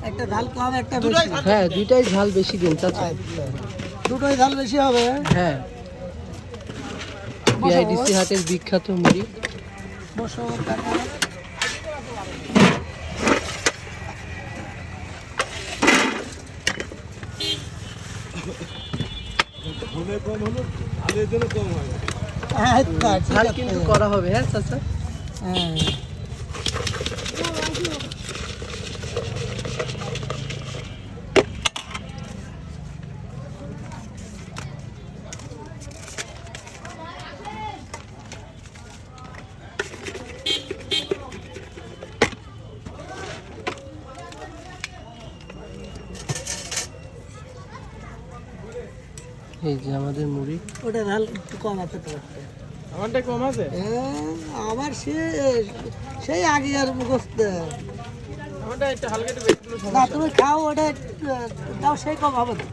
একটা ঝাল কম একটা বেশি। হ্যাঁ দুইটাই ঝাল বেশি দিন চাচা। দুটোই ঝাল বেশি হবে। হ্যাঁ বিআইডিসি হাটের বিখ্যাত মুড়ি। বসো কাকা। আচ্ছা, ঠিক ঝাল আছে। কিন্তু করা হবে হ্যাঁ চাচা। হ্যাঁ। এই যে আমাদের মুড়ি। ওটা ঝাল একটু কম আছে তো। আমারটা কম আছে। হ্যাঁ, আমার সেই আগে আর মুখস্থ। আমারটা একটু হালকা একটু বেশি। না তুমি খাও ওটা একটু দাও, সেই কম হবে না।